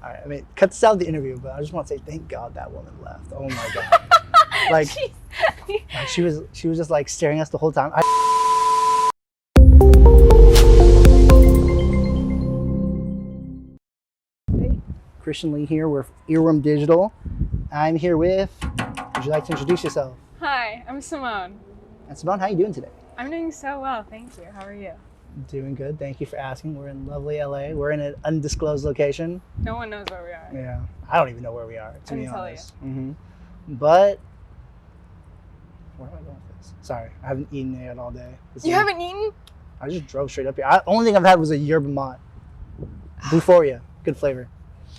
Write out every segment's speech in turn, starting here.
All right, I mean, cut this out of the interview, but I just want to say thank God that woman left. Oh my God. like she was just like staring at us the whole time. Hey, Christian Lee here. We're Earworm Digital. I'm here with, would you like to introduce yourself? Hi, I'm Simone. And Simone, how are you doing today? I'm doing so well, thank you. How are you? Doing good. Thank you for asking. We're in lovely LA. We're in an undisclosed location. No one knows where we are. Yeah, I don't even know where we are, to be I can tell honest. But where am I going with this? Sorry, I haven't eaten yet all day. You haven't eaten? I just drove straight up here. Only thing I've had was a yerba mate. Blueforia, good flavor.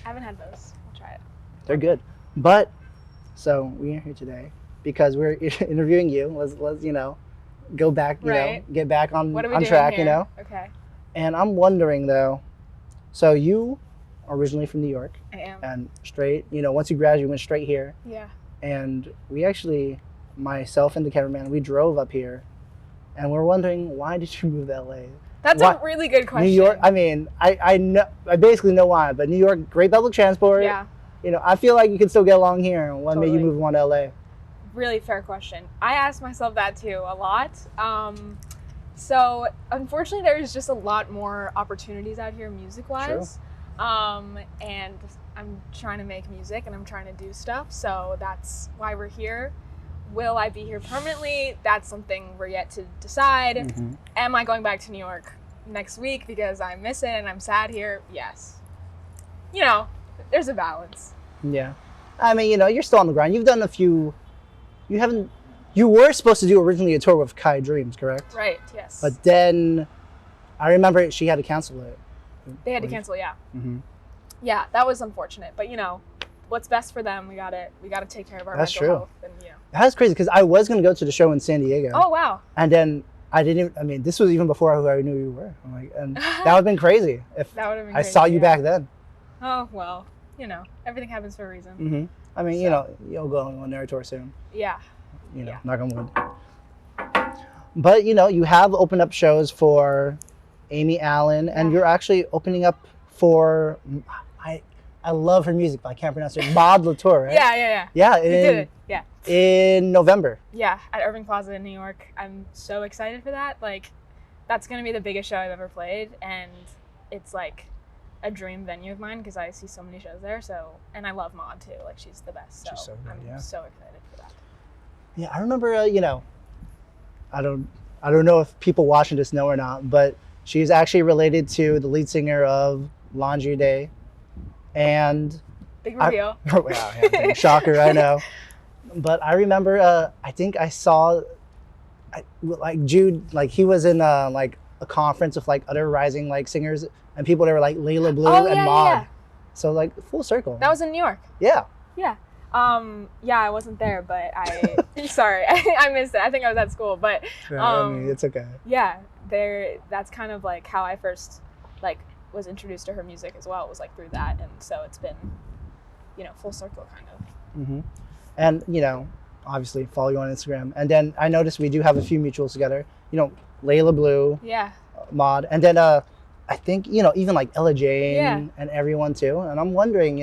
I haven't had those. I'll try it. They're good. But so we are here today because we're interviewing you. Let's go back, you know, get back on track, here? you know. Okay. And I'm wondering though, so you are originally from New York. I am. And straight, once you graduated, you went straight here. Yeah. And we actually, myself and the cameraman, we drove up here, and we're wondering, why did you move to LA? That's a really good question. New York, I mean, I know, I basically know why, but New York, great public transport. Yeah. I feel like you can still get along here. What made you move on to LA? Really fair question. I ask myself that too a lot. So unfortunately, there's just a lot more opportunities out here music-wise. And I'm trying to make music and I'm trying to do stuff. So that's why we're here. Will I be here permanently? That's something we're yet to decide. Mm-hmm. Am I going back to New York next week because I miss it and I'm sad here? Yes. There's a balance. Yeah. I mean, you're still on the grind. You've done a few. You were supposed to do originally a tour with Kai Dreams, correct? Right, yes. But then I remember she had to cancel it. They had to cancel, yeah. Mm-hmm. Yeah, that was unfortunate. But what's best for them, we gotta take care of our mental health. And, That's crazy because I was gonna go to the show in San Diego. Oh wow. And then this was even before I knew you were. I'm like, and that would have been crazy if that would have been I saw you back then. Oh well, everything happens for a reason. Mm-hmm. I mean, you'll go on their tour soon. Yeah. Knock on wood. But you have opened up shows for Amy Allen, and you're actually opening up for I love her music, but I can't pronounce it. Maude Latour, right? Yeah. Yeah, You did it. Yeah. In November. Yeah, at Irving Plaza in New York. I'm so excited for that. Like, that's gonna be the biggest show I've ever played, and it's like a dream venue of mine because I see so many shows there. So, and I love Maude too. Like, she's the best. So, she's so good, I'm so excited for that. Yeah, I remember. I don't know if people watching this know or not, but she's actually related to the lead singer of Laundry Day, and big reveal. Yeah, shocker, I know. But I remember. I think I saw, Jude. Like he was in a conference with other rising singers and people that were like Layla Blue and Maude. Yeah. So full circle. That was in New York. Yeah. Yeah. I wasn't there, but sorry, I missed it. I think I was at school, but it's okay. Yeah, that's kind of how I first was introduced to her music as well. It was through that, and so it's been, full circle kind of. Mm-hmm. And obviously follow you on Instagram, and then I noticed we do have a few mutuals together. Layla Blue. Yeah. Maude, and then I think even Ella Jane and everyone too. And I'm wondering,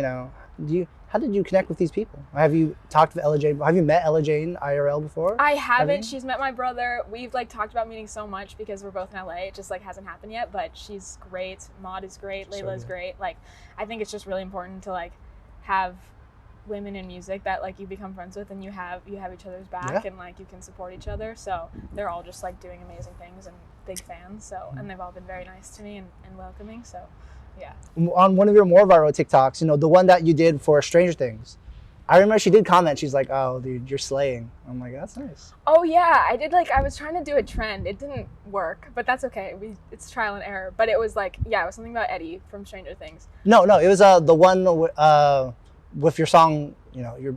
how did you connect with these people? Have you talked to Ella Jane? Have you met Ella Jane IRL before? I haven't. She's met my brother. We've talked about meeting so much because we're both in LA. It just hasn't happened yet. But she's great. Maude is great. Layla is great. I think it's just really important to have women in music that you become friends with and you have each other's back and you can support each other. So they're all just doing amazing things and big fans. So and they've all been very nice to me and welcoming. So. Yeah. On one of your more viral TikToks, the one that you did for Stranger Things, I remember she did comment. She's like, "Oh, dude, you're slaying." I'm like, "That's nice." Oh yeah, I did. I was trying to do a trend. It didn't work, but that's okay. It's trial and error. But it was it was something about Eddie from Stranger Things. No, it was the one with your song, your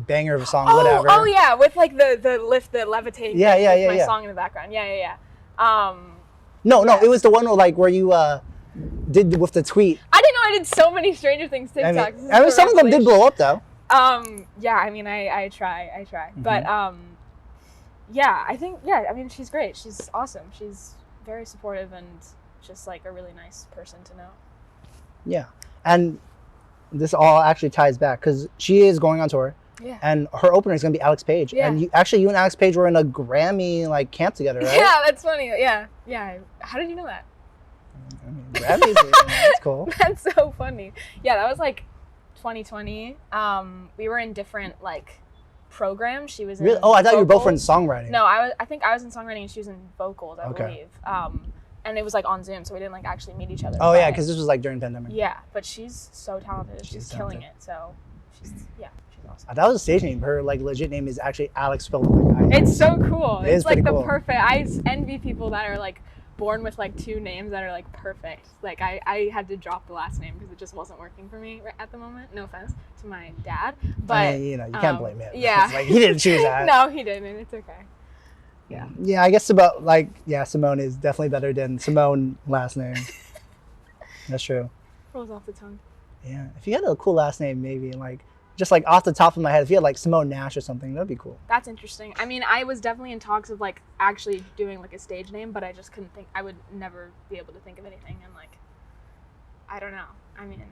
banger of a song, whatever. Oh yeah, with the lift, the levitate. Yeah. My song in the background. Yeah. No, it was the one where you. Did with the tweet. I didn't know I did so many Stranger Things TikToks. I mean some of them did blow up though. Yeah, I mean I try. Mm-hmm. But I think I mean she's great. She's awesome. She's very supportive and just a really nice person to know. Yeah. And this all actually ties back because she is going on tour. Yeah. And her opener is gonna be Alex Page. Yeah. And you and Alex Page were in a Grammy like camp together, right? Yeah, that's funny. Yeah. How did you know that? I mean, Grammys, that's cool. That's so funny. Yeah, that was like 2020. We were in different like programs. She was in Really? Oh, I thought you were both in vocals. songwriting. No, I think I was in songwriting and she was in vocals, I Okay. believe. And it was like on Zoom, so we didn't like actually meet each other. Oh yeah, but- because this was like during pandemic. yeah, but she's so talented. She's killing talented. it. So she's awesome. That was a stage name. Her like legit name is actually Alex spelled like I. It's so cool. It is It's like pretty the cool. perfect. I envy people that are like born with like two names that are like perfect. Like I had to drop the last name because it just wasn't working for me at the moment. No offense to my dad, but I mean, you can't blame him. Yeah, It's like he didn't choose that. No, he didn't. It's okay. Yeah. Yeah, I guess about like Simone is definitely better than Simone last name. That's true. Rolls off the tongue. Yeah, if you had a cool last name, maybe like just like off the top of my head, if you had like Simone Nash or something, that'd be cool. That's interesting. I mean, I was definitely in talks of like actually doing like a stage name, but I just couldn't think. I would never be able to think of anything, and like, I don't know. I mean,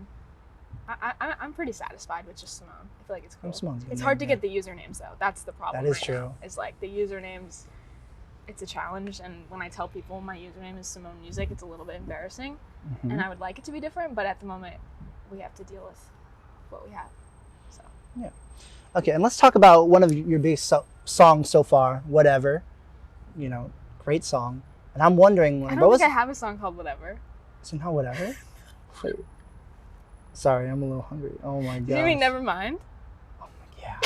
I'm pretty satisfied with just Simone. I feel like it's cool. Simone's a good It's name, hard to yeah. get the usernames though. That's the problem. That is right true. now, is like the usernames. It's a challenge, and when I tell people my username is Simone Music, it's a little bit embarrassing, Mhm. and I would like it to be different, but at the moment, we have to deal with what we have. So. Okay, and let's talk about one of your big songs so far, Whatever. Great song. And I'm wondering, like, I what don't was think I have a song called Whatever. Is it not Whatever? Wait. Sorry, I'm a little hungry. Oh my god. Did you mean Nevermind? Yeah.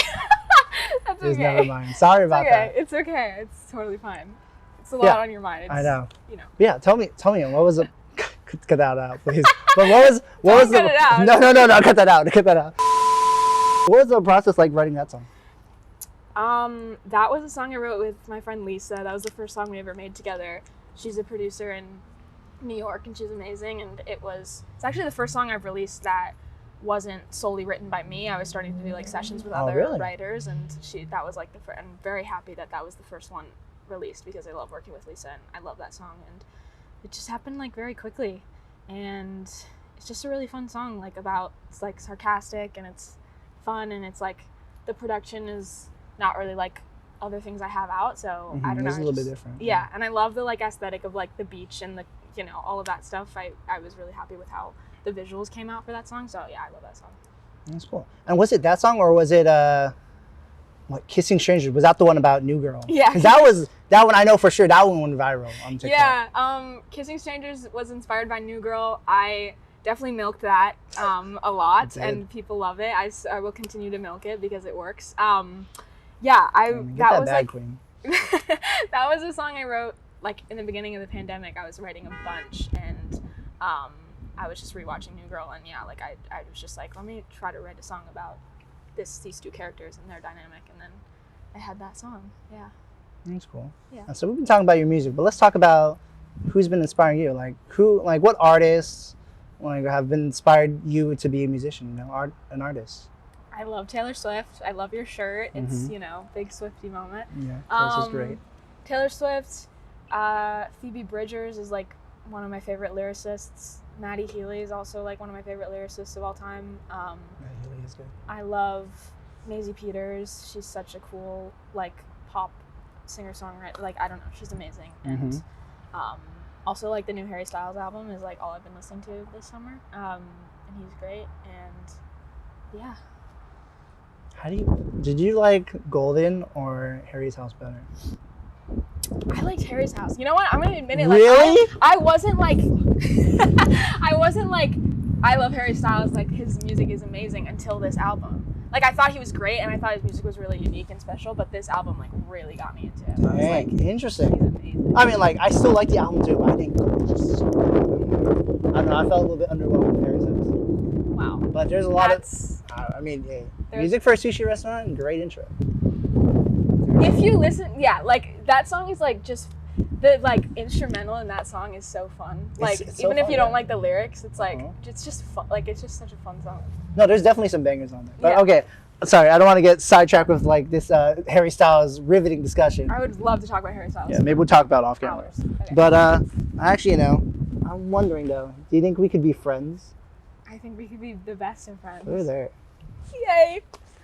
That's It was okay. Nevermind. Sorry It's about okay. that. It's okay. It's totally fine. It's a lot Yeah, on your mind. It's, I know. You know. Yeah, tell me, what was the cut that out, please. But what was Don't the cut it out. No, cut that out. What was the process like writing that song? That was a song I wrote with my friend Lisa. That was the first song we ever made together. She's a producer in New York and she's amazing, and it's actually the first song I've released that wasn't solely written by me. I was starting to do like sessions with other really? writers, and that was like I'm very happy that was the first one released because I love working with Lisa and I love that song, and it just happened like very quickly, and it's just a really fun song, like it's like sarcastic and it's fun, and it's like the production is not really like other things I have out, so I don't know. It's a little bit different. Yeah, and I love the like aesthetic of like the beach and the all of that stuff. I was really happy with how the visuals came out for that song, so yeah, I love that song. That's cool. And was it that song or was it what, Kissing Strangers? Was that the one about New Girl? Yeah. 'Cause that one I know for sure. That one went viral on TikTok. Yeah, Kissing Strangers was inspired by New Girl. I definitely milked that a lot, That's it. and people love it. I will continue to milk it because it works. Get That was bag, like queen. that was a song I wrote like in the beginning of the pandemic. I was writing a bunch, and I was just rewatching New Girl, and yeah, like I was just like, let me try to write a song about these two characters and their dynamic, and then I had that song. Yeah. That's cool. Yeah. So we've been talking about your music, but let's talk about who's been inspiring you. Like what artists have been inspired you to be a musician? An artist. I love Taylor Swift. I love your shirt. It's Mhm. big Swiftie moment. Yeah, this is great. Taylor Swift, Phoebe Bridgers is like one of my favorite lyricists. Maddie Healy is also like one of my favorite lyricists of all time. Yeah, he really is good. I love Maisie Peters. She's such a cool like pop singer-songwriter. Like I don't know, she's amazing. And also like the new Harry Styles album is like all I've been listening to this summer. And he's great. And yeah. Did you like Golden or Harry's House better? I liked Harry's House. You know what? I'm gonna admit it. Really? Like, I wasn't like, I love Harry Styles. Like his music is amazing until this album. Like I thought he was great, and I thought his music was really unique and special. But this album like really got me into it. I was like, Dang, interesting. he's amazing. I mean, like I still like the album too, but I think Golden's just so good. I don't know. I felt a little bit underwhelmed with Harry's House, Wow. but there's a lot That's I mean, hey, There's- music for a sushi restaurant, great intro. if you listen, yeah, like that song is like just the like instrumental in that song is so fun. Like it's so even if fun, you don't yeah. like the lyrics, it's like Uh-huh. it's just fun. Like it's just such a fun song. No, there's definitely some bangers on there. But Yeah. okay, sorry, I don't want to get sidetracked with like this Harry Styles riveting discussion. I would love to talk about Harry Styles. Yeah, maybe we'll talk about it off camera. Hours. Okay. But actually, I'm wondering though, do you think we could be friends? I I think we could be the best of friends. We're there. Yay!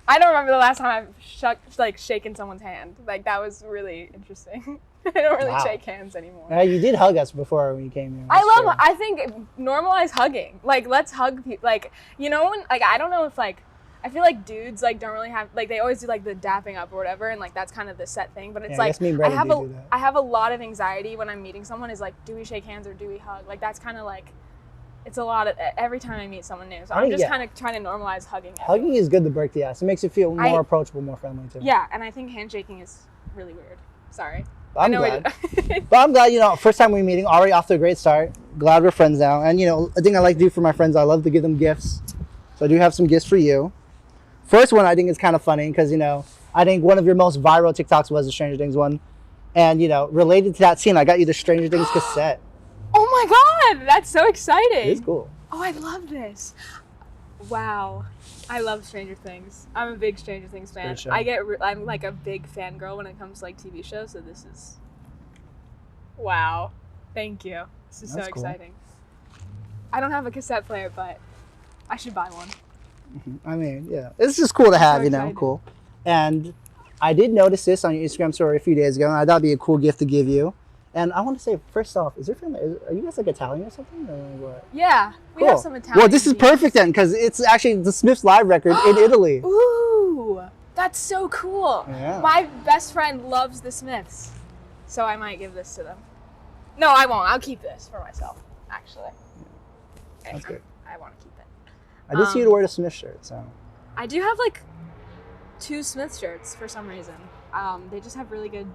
I don't remember the last time I've shaken someone's hand. Like, that was really interesting. I don't really shake hands anymore. You did hug us before when you came here. I think normalize hugging. Like, let's hug people. Like, you know, when, like, I don't know if, like, I feel like dudes, like, don't really have, like, they always do, like, the dapping up or whatever, and, like, that's kind of the set thing. But it's like, I have a lot of anxiety when I'm meeting someone is, like, do we shake hands or do we hug? Like, that's kind of, like, it's a lot of, every time I meet someone new. So I'm just kind of trying to normalize hugging. Hugging is good to break the ice. It makes you feel more approachable, more friendly, too. Yeah, and I think handshaking is really weird. Sorry. I'm glad. But I'm glad, you know, first time we're meeting, already off to a great start. Glad we're friends now. And, you know, a thing I like to do for my friends, I love to give them gifts. So I do have some gifts for you. First one I think is kind of funny because, you know, I think one of your most viral TikToks was the Stranger Things one. And, you know, related to that scene, I got you the Stranger Things cassette. Oh my God, that's so exciting. It is cool. Oh, I love this. Wow. I love Stranger Things. I'm a big Stranger Things fan. I'm like a big fangirl when it comes to like TV shows, so this is, wow. Thank you. This is so exciting. I don't have a cassette player, but I should buy one. I mean, yeah. It's just cool to have, you know, cool. And I did notice this on your Instagram story a few days ago, and I thought it'd be a cool gift to give you. And I want to say, first off, are you guys like Italian or something, or what? Yeah, we have some Italian. Well, this is perfect then, because it's actually the Smiths live record in Italy. Ooh, that's so cool. Yeah. My best friend loves the Smiths, so I might give this to them. No, I won't. I'll keep this for myself, actually. That's good. I want to keep it. I did see you wear the Smith shirt, so. I do have like 2 Smith shirts for some reason. They just have really good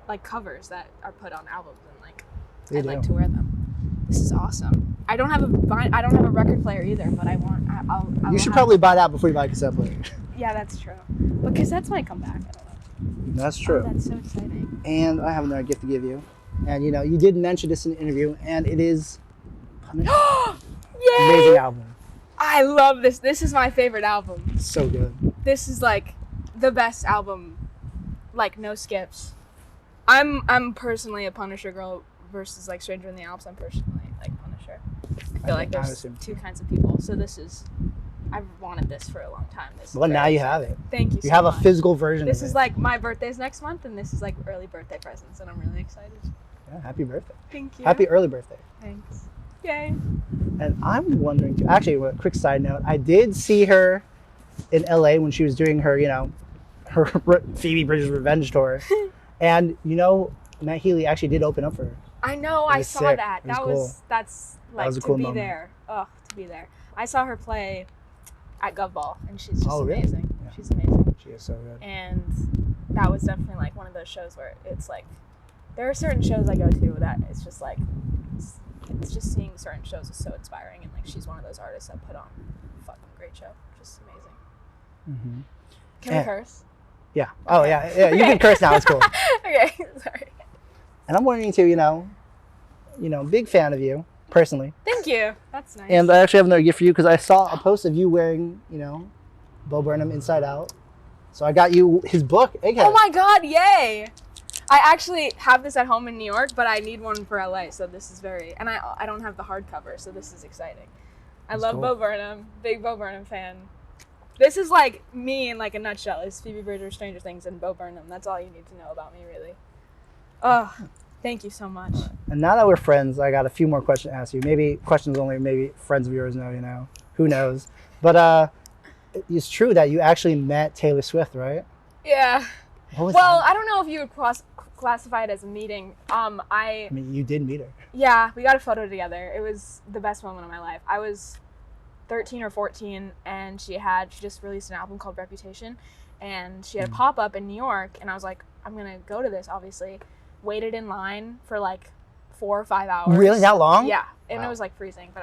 like covers that are put on albums, and like I like to wear them. This is awesome. I don't have a record player either, but I want. You should probably buy that before you buy a cassette player. Yeah, that's true. But cassettes might come back. I don't know. That's true. Oh, that's so exciting. And I have another gift to give you. And you know, you did mention this in the interview, and it is Yay! Amazing album. I love this. This is my favorite album. It's so good. This is like the best album. Like no skips. I'm personally a Punisher girl versus like Stranger in the Alps. I'm personally like Punisher. I feel like there's 2 kinds of people. So I've wanted this for a long time. Well, now you have it. Thank you. You have a physical version. This is like my birthday's next month, and this is like early birthday presents, and I'm really excited. Yeah, happy birthday. Thank you. Happy early birthday. Thanks. Yay. And I'm wondering too. Actually, a quick side note. I did see her in LA when she was doing her, you know, her Phoebe Bridgers Revenge tour. And you know, Matt Healy actually did open up for her. I know, I saw sick. that. Cool. That's like that was a cool to be moment. there. Oh, to be there. I saw her play at Gov Ball, and she's just really? amazing. Yeah. She's amazing. She is so good. And that was definitely like one of those shows where it's like, there are certain shows I go to that it's just like, it's just seeing certain shows is so inspiring, and like she's one of those artists that put on a fucking great show. Just amazing. Mm-hmm. Can we curse? Yeah. Oh, yeah. Yeah. You can curse now. It's cool. Okay. Sorry. And I'm wondering too, you know, big fan of you personally. Thank you. That's nice. And I actually have another gift for you because I saw a post of you wearing, you know, Bo Burnham Inside Out. So I got you his book, Egghead. Oh my God! Yay! I actually have this at home in New York, but I need one for LA. So this is and I don't have the hardcover, so this is exciting. I love cool. Bo Burnham. Big Bo Burnham fan. This is like me in like a nutshell. Is Phoebe Bridgers, Stranger Things, and Bo Burnham. That's all you need to know about me, really. Oh, thank you so much. And now that we're friends, I got a few more questions to ask you. Maybe questions only maybe friends of yours know, you know. Who knows? But it's true that you actually met Taylor Swift, right? Yeah. What was well, that? I don't know if you would classify it as a meeting. I mean, you did meet her. Yeah, we got a photo together. It was the best moment of my life. I was 13 or 14, and she just released an album called Reputation, and she had a pop-up in New York, and I was like, I'm gonna go to this, obviously. Waited in line for like 4 or 5 hours. Really? That long? Yeah, and it was like freezing, but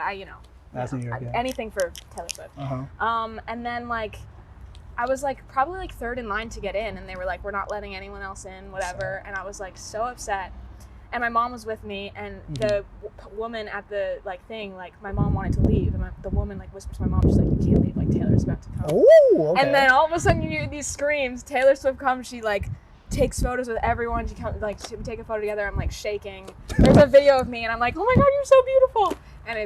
That's New York, yeah. Anything for Taylor Swift. And then like, I was like probably like 3rd in line to get in, and they were like, we're not letting anyone else in, whatever, and I was like so upset. And my mom was with me, and the woman at the like thing, like my mom wanted to leave, and the woman like whispers to my mom, she's like, you can't leave, like Taylor's about to come. Oh, okay. And then all of a sudden you hear these screams. Taylor Swift comes, she like takes photos with everyone. She comes, like we take a photo together. I'm like shaking. There's a video of me, and I'm like, oh my God, you're so beautiful. And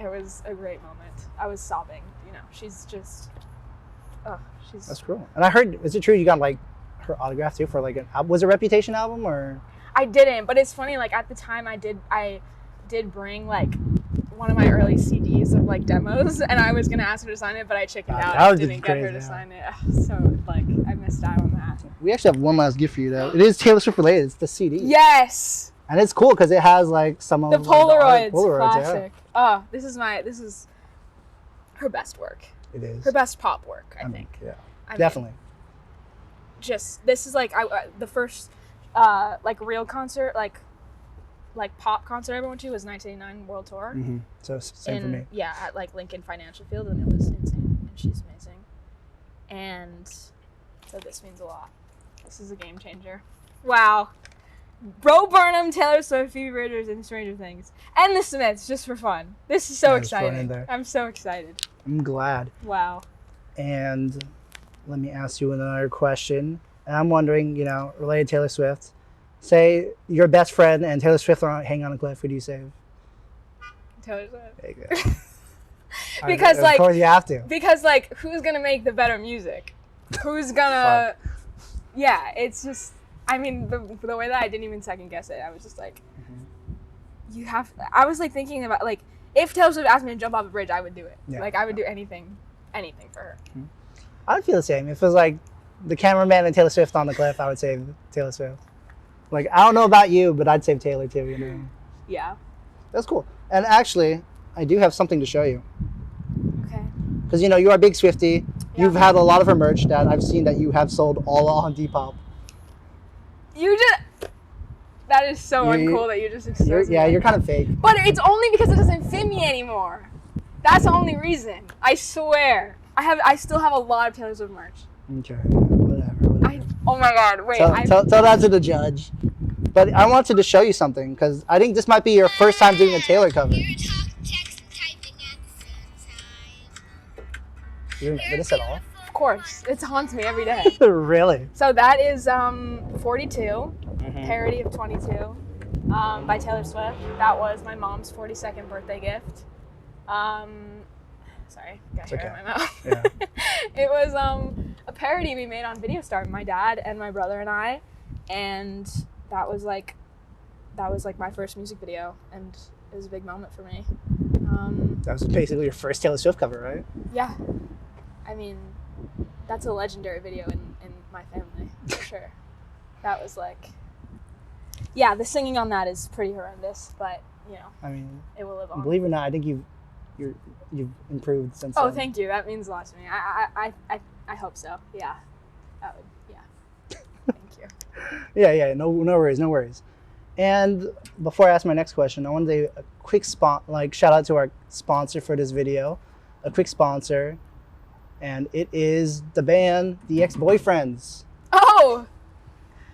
It was a great moment. I was sobbing. You know, she's just, she's. That's cool. And I heard, is it true you got like her autograph too for like was it a Reputation album or? I didn't, but it's funny. Like at the time, I did bring like one of my early CDs of like demos, and I was gonna ask her to sign it, but I chickened out and didn't get her to sign it. So like I missed out on that. We actually have one last gift for you though. It is Taylor Swift related. It's the CD. Yes. And it's cool because it has like some of the Polaroids. Classic. Yeah. Oh, this is her best work. It is her best pop work, I think. Yeah, I definitely. mean, just this is like the first like real concert, like pop concert I ever went to was 1989 World Tour. Mm-hmm. So same for me. Yeah, at like Lincoln Financial Field, and it was insane. And she's amazing. And so this means a lot. This is a game changer. Wow. Bro Burnham, Taylor Swift, Phoebe Bridgers, and Stranger Things. And the Smiths, just for fun. This is so exciting. I'm so excited. I'm glad. Wow. And let me ask you another question. And I'm wondering, you know, related to Taylor Swift. Say your best friend and Taylor Swift are hanging on a cliff. Who do you save? Taylor Swift. There you go. Because of course you have to. Because like, who's gonna make the better music? Who's gonna? Yeah, it's just. I mean, the way that I didn't even second guess it, I was just like, you have. I was like thinking about like, if Taylor Swift asked me to jump off a bridge, I would do it. Yeah. Like I would do anything for her. I would feel the same. If it was like the cameraman and Taylor Swift on the cliff, I would save Taylor Swift. Like, I don't know about you, but I'd save Taylor too, you know? Yeah. That's cool. And actually, I do have something to show you. Okay. Because, you know, you are a big Swiftie. Yeah. You've had a lot of her merch that I've seen that you have sold all on Depop. You just... That is so uncool that you just exposed me. Yeah, you're kind of fake. But it's only because it doesn't fit me anymore. That's the only reason. I swear. I still have a lot of Taylor Swift merch. Okay, whatever. Oh my god, wait. Tell that to the judge. But I wanted to show you something, because I think this might be your first time doing a Taylor cover. You remember this at all? Of course. It haunts me every day. Really? So that is 42, parody of 22, by Taylor Swift. That was my mom's 42nd birthday gift. Sorry, got hair in my mouth. Yeah. It was a parody we made on Video Star, my dad and my brother and I, and that was like my first music video, and it was a big moment for me. That was basically your first Taylor Swift cover, right? Yeah, I mean, that's a legendary video in my family, for sure. That was like, yeah, the singing on that is pretty horrendous, but you know, I mean, it will live on. Believe it or not, I think you've improved since Oh, then. thank you. That means a lot to me. I hope so. Yeah, that would. Yeah. Thank you. Yeah. No worries. And before I ask my next question, I want to do a quick shout out to our sponsor for this video, a quick sponsor, and it is the band The Ex-Boyfriends. Oh.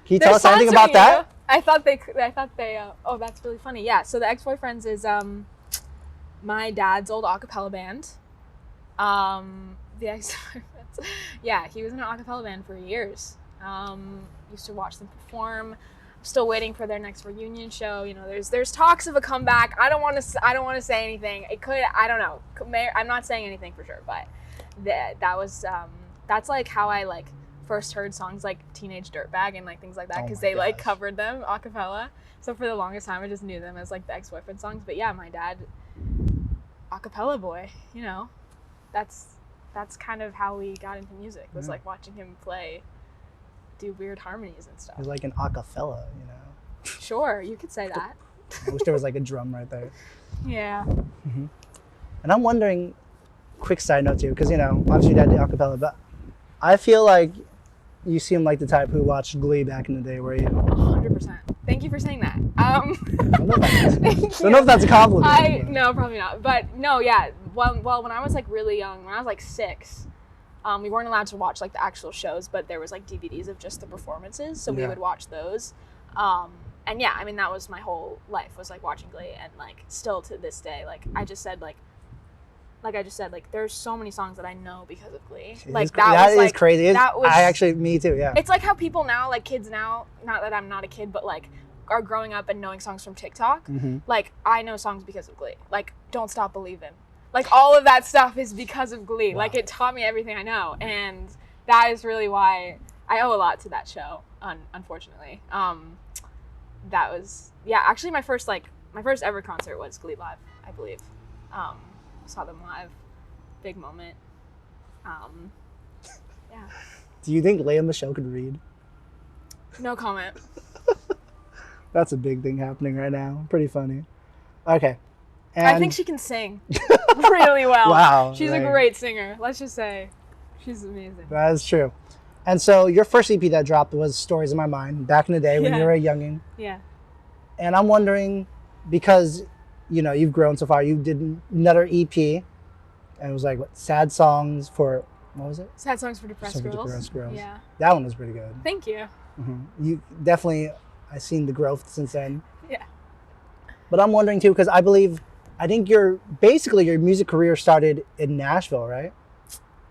Can you tell us anything about that? I thought they. Oh, that's really funny. Yeah. So the Ex-Boyfriends is my dad's old a cappella band. The Ex-Boyfriends. Yeah, he was in an a cappella band for years. Used to watch them perform. Still waiting for their next reunion show. You know, there's talks of a comeback. I don't want to say anything. It could. I don't know. I'm not saying anything for sure, but that was that's like how I like first heard songs like Teenage Dirtbag and like things like that, because they like covered them a cappella. So for the longest time, I just knew them as like the Ex-Boyfriend songs. But yeah, my dad, a cappella boy. You know, that's kind of how we got into music. Was like watching him do weird harmonies and stuff. He's like an acapella, you know. Sure, you could say that. I wish there was like a drum right there. Yeah. Mm-hmm. And I'm wondering, quick side note too, because you know, obviously your dad did acapella, but I feel like you seem like the type who watched Glee back in the day, were you? 100%. Thank you for saying that. I don't know if that's a compliment. No, probably not. But no, yeah. Well, when I was like really young, when I was like 6, we weren't allowed to watch like the actual shows, but there was like DVDs of just the performances, so we would watch those. And yeah, I mean, that was my whole life, was like watching Glee, and like still to this day, like I just said, there's so many songs that I know because of Glee. Like that is crazy. Me too, yeah. It's like how people now, like kids now, not that I'm not a kid, but like are growing up and knowing songs from TikTok. Like I know songs because of Glee. Like Don't Stop Believin'. Like, all of that stuff is because of Glee. Wow. Like, it taught me everything I know. And that is really why I owe a lot to that show, unfortunately. That was, yeah, actually my first ever concert was Glee Live, I believe. Saw them live. Big moment. Yeah. Do you think Lea Michele could read? No comment. That's a big thing happening right now. Pretty funny. Okay. And I think she can sing really well. Wow. She's a great singer. Let's just say she's amazing. That is true. And so your first EP that dropped was Stories in My Mind back in the day when you were a youngin'. Yeah. And I'm wondering, because, you know, you've grown so far, you did another EP, and it was like, what, Sad Songs for, what was it? Sad Songs for Depressed Girls. Yeah. That one was pretty good. Thank you. You definitely, I've seen the growth since then. Yeah. But I'm wondering too, because I think your music career started in Nashville, right?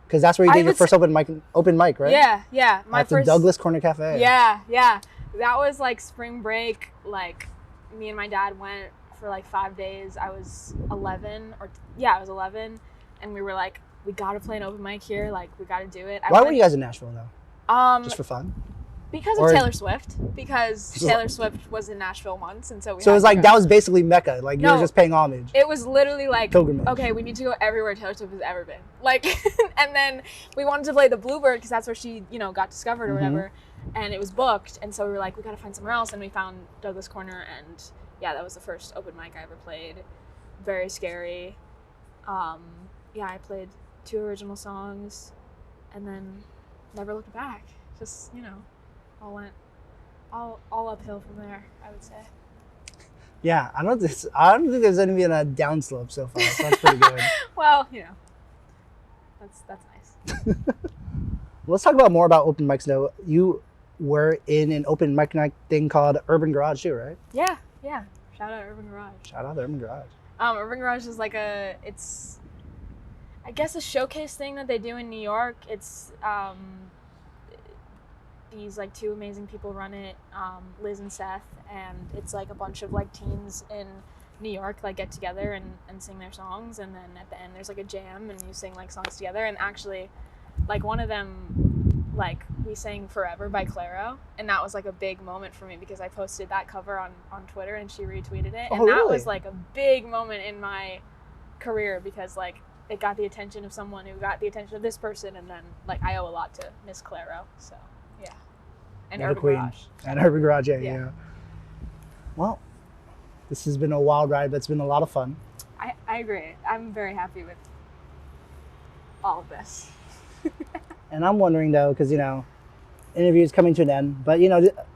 Because that's where you did your first open mic, right? Yeah. At the Douglas Corner Cafe. Yeah. That was like spring break. Like, me and my dad went for like 5 days. I was 11, I was 11, and we were like, we gotta play an open mic here. Like, we gotta do it. Why were you guys in Nashville though? Just for fun? Because of Taylor Swift. Because Taylor Swift was in Nashville once, and so we. So it was like that was basically Mecca. Like you were just paying homage. It was literally like pilgrimage. Okay, we need to go everywhere Taylor Swift has ever been. Like, and then we wanted to play the Bluebird because that's where she, got discovered or whatever, and it was booked. And so we were like, we gotta find somewhere else, and we found Douglas Corner, and yeah, that was the first open mic I ever played. Very scary. I played 2 original songs, and then never looked back. Just all went all uphill from there, I would say. Yeah, I don't think there's any been a downslope so far. So that's pretty good. Well, that's nice. Let's talk about more about open mics though. You were in an open mic night thing called Urban Garage too, right? Yeah. Shout out Urban Garage. Shout out Urban Garage. Urban Garage is like it's I guess a showcase thing that they do in New York. It's these like 2 amazing people run it, Liz and Seth, and it's like a bunch of like teens in New York like get together and sing their songs, and then at the end there's like a jam and you sing like songs together. And actually, like one of them, like we sang Forever by Clairo, and that was like a big moment for me because I posted that cover on Twitter and she retweeted it, and that was like a big moment in my career because like it got the attention of someone who got the attention of this person, and then like I owe a lot to Miss Clairo. So yeah. And Urban Garage. And Urban Garage, yeah. Well, this has been a wild ride, but it's been a lot of fun. I agree. I'm very happy with all of this. And I'm wondering though, because interview is coming to an end, but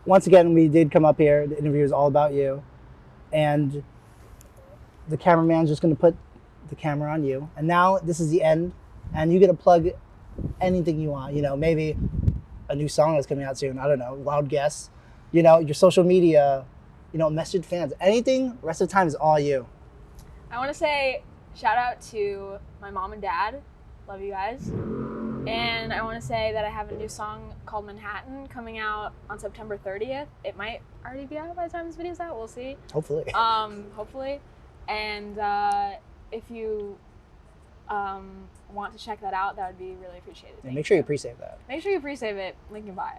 once again we did come up here. The interview is all about you, and the cameraman's just going to put the camera on you. And now this is the end, and you get to plug anything you want. Maybe a new song that's coming out soon. I don't know. Wild guess. Your social media. Message fans. Anything. Rest of the time is all you. I want to say shout out to my mom and dad. Love you guys. And I want to say that I have a new song called Manhattan coming out on September 30th. It might already be out by the time this video's out. We'll see. Hopefully. Hopefully. And if you want to check that out, that would be really appreciated. Yeah, make sure you pre-save that. Make sure you pre-save it. Link in bio.